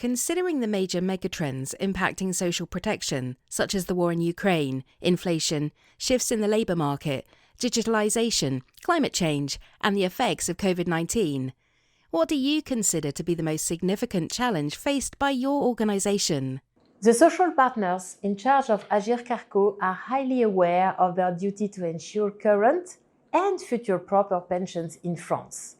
Considering the major megatrends impacting social protection, such as the war in Ukraine, inflation, shifts in the labour market, digitalisation, climate change, and the effects of COVID-19, what do you consider to be the most significant challenge faced by your organisation? The social partners in charge of Agir Carco are highly aware of their duty to ensure current and future proper pensions in France.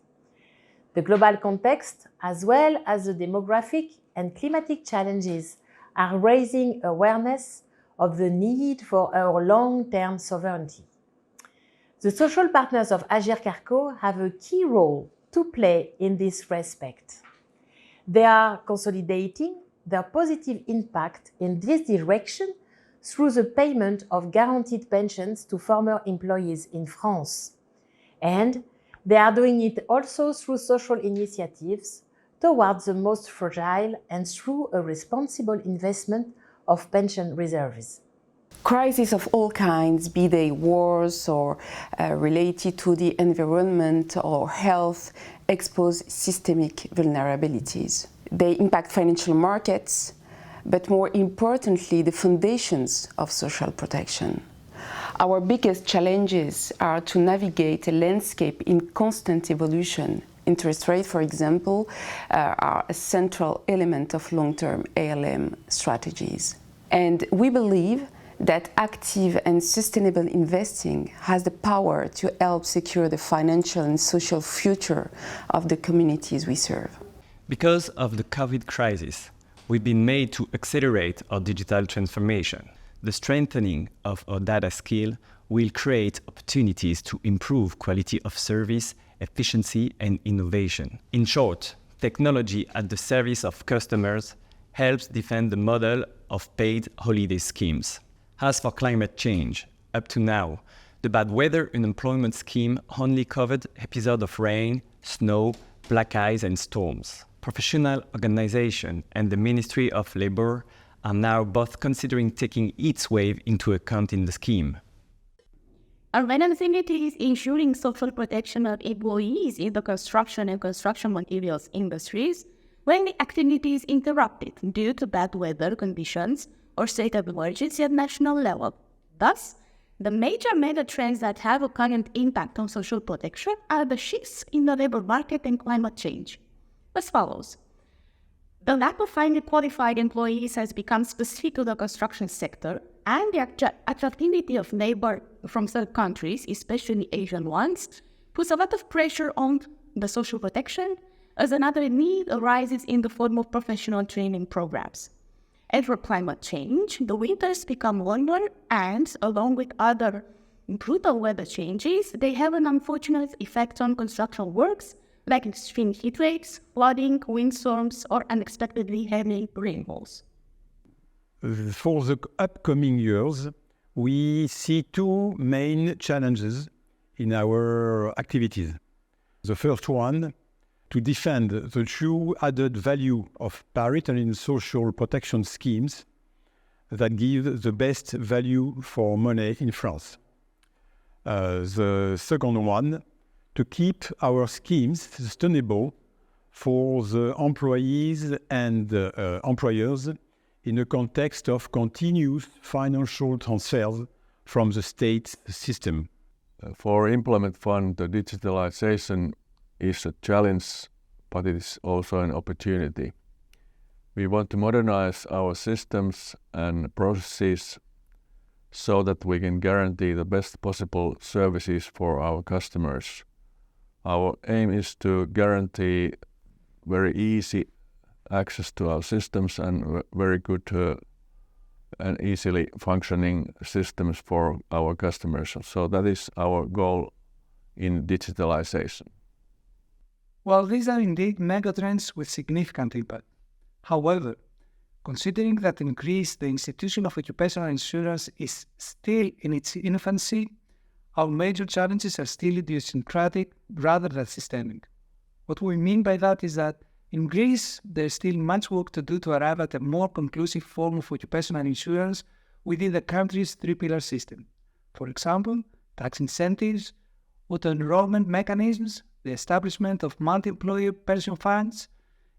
The global context, as well as the demographic and climatic challenges, are raising awareness of the need for our long-term sovereignty. The social partners of Agir Carco have a key role to play in this respect. They are consolidating their positive impact in this direction through the payment of guaranteed pensions to former employees in France. And they are doing it also through social initiatives towards the most fragile and through a responsible investment of pension reserves. Crises of all kinds, be they wars or related to the environment or health, expose systemic vulnerabilities. They impact financial markets, but more importantly, the foundations of social protection. Our biggest challenges are to navigate a landscape in constant evolution. Interest rates, for example, are a central element of long-term ALM strategies. And we believe that active and sustainable investing has the power to help secure the financial and social future of the communities we serve. Because of the COVID crisis, we've been made to accelerate our digital transformation. The strengthening of our data skill will create opportunities to improve quality of service, efficiency, and innovation. In short, technology at the service of customers helps defend the model of paid holiday schemes. As for climate change, up to now, the bad weather unemployment scheme only covered episodes of rain, snow, black ice, and storms. Professional organizations and the Ministry of Labour are now both considering taking its wave into account in the scheme. Our main activity is ensuring social protection of employees in the construction and construction materials industries when the activity is interrupted due to bad weather conditions or state of emergency at national level. Thus, the major megatrends that have a current impact on social protection are the shifts in the labor market and climate change. As follows. The lack of highly qualified employees has become specific to the construction sector, and the attractivity of labor from third countries, especially Asian ones, puts a lot of pressure on the social protection, as another need arises in the form of professional training programs. And for climate change, the winters become longer, and along with other brutal weather changes, they have an unfortunate effect on construction works, like extreme heat waves, flooding, windstorms, or unexpectedly heavy rainfalls. For the upcoming years, we see two main challenges in our activities. The first one, to defend the true added value of paritarian social protection schemes that give the best value for money in France. The second one, to keep our schemes sustainable for the employees and employers in a context of continuous financial transfers from the state system. For Employment Fund, the digitalization is a challenge, but it is also an opportunity. We want to modernize our systems and processes so that we can guarantee the best possible services for our customers. Our aim is to guarantee very easy access to our systems and very good and easily functioning systems for our customers. So that is our goal in digitalization. Well, these are indeed megatrends with significant impact. However, considering that in Greece the institution of occupational insurance is still in its infancy, our major challenges are still idiosyncratic rather than systemic. What we mean by that is that in Greece, there is still much work to do to arrive at a more conclusive form of occupational insurance within the country's three-pillar system. For example, tax incentives, auto-enrollment mechanisms, the establishment of multi-employer pension funds,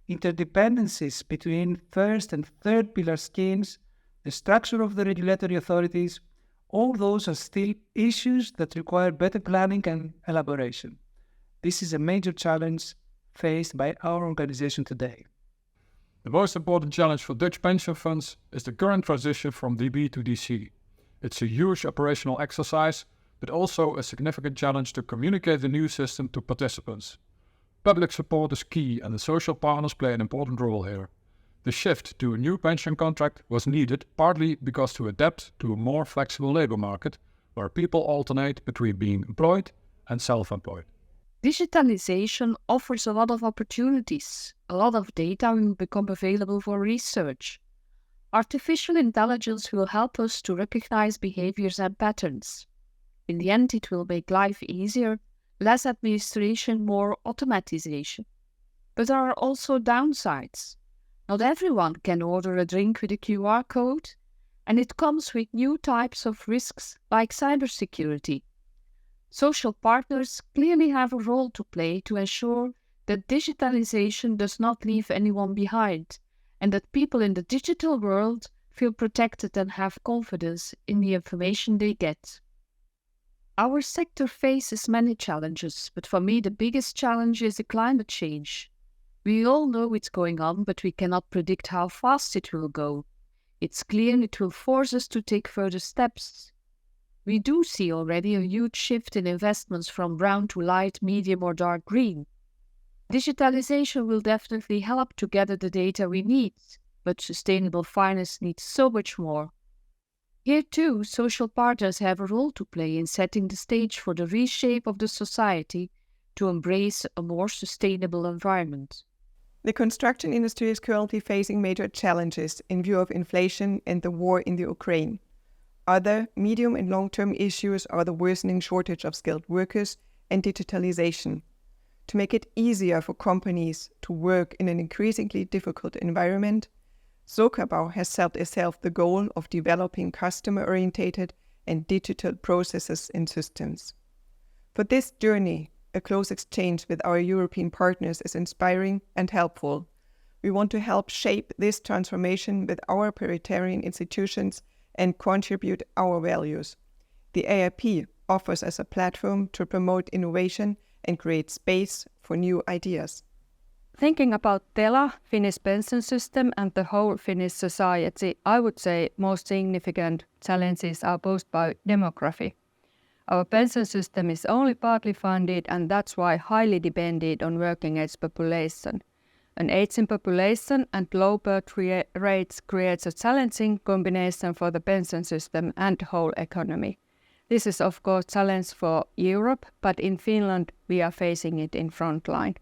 interdependencies between first and third pillar schemes, the structure of the regulatory authorities, all those are still issues that require better planning and elaboration. This is a major challenge faced by our organization today. The most important challenge for Dutch pension funds is the current transition from DB to DC. It's a huge operational exercise, but also a significant challenge to communicate the new system to participants. Public support is key and the social partners play an important role here. The shift to a new pension contract was needed partly because to adapt to a more flexible labour market where people alternate between being employed and self-employed. Digitalization offers a lot of opportunities. A lot of data will become available for research. Artificial intelligence will help us to recognize behaviors and patterns. In the end, it will make life easier, less administration, more automatization. But there are also downsides. Not everyone can order a drink with a QR code, and it comes with new types of risks like cybersecurity. Social partners clearly have a role to play to ensure that digitalization does not leave anyone behind, and that people in the digital world feel protected and have confidence in the information they get. Our sector faces many challenges, but for me the biggest challenge is the climate change. We all know it's going on, but we cannot predict how fast it will go. It's clear it will force us to take further steps. We do see already a huge shift in investments from brown to light, medium or dark green. Digitalization will definitely help to gather the data we need, but sustainable finance needs so much more. Here too, social partners have a role to play in setting the stage for the reshape of the society to embrace a more sustainable environment. The construction industry is currently facing major challenges in view of inflation and the war in the Ukraine. Other medium and long-term issues are the worsening shortage of skilled workers and digitalization. To make it easier for companies to work in an increasingly difficult environment, Sokabau has set itself the goal of developing customer-oriented and digital processes and systems. For this journey, a close exchange with our European partners is inspiring and helpful. We want to help shape this transformation with our paritarian institutions and contribute our values. The AEIP offers us a platform to promote innovation and create space for new ideas. Thinking about Tela, Finnish pension system and the whole Finnish society, I would say most significant challenges are posed by demography. Our pension system is only partly funded and that's why highly dependent on working age population. An aging population and low birth rates creates a challenging combination for the pension system and the whole economy. This is of course a challenge for Europe, but in Finland we are facing it in front line.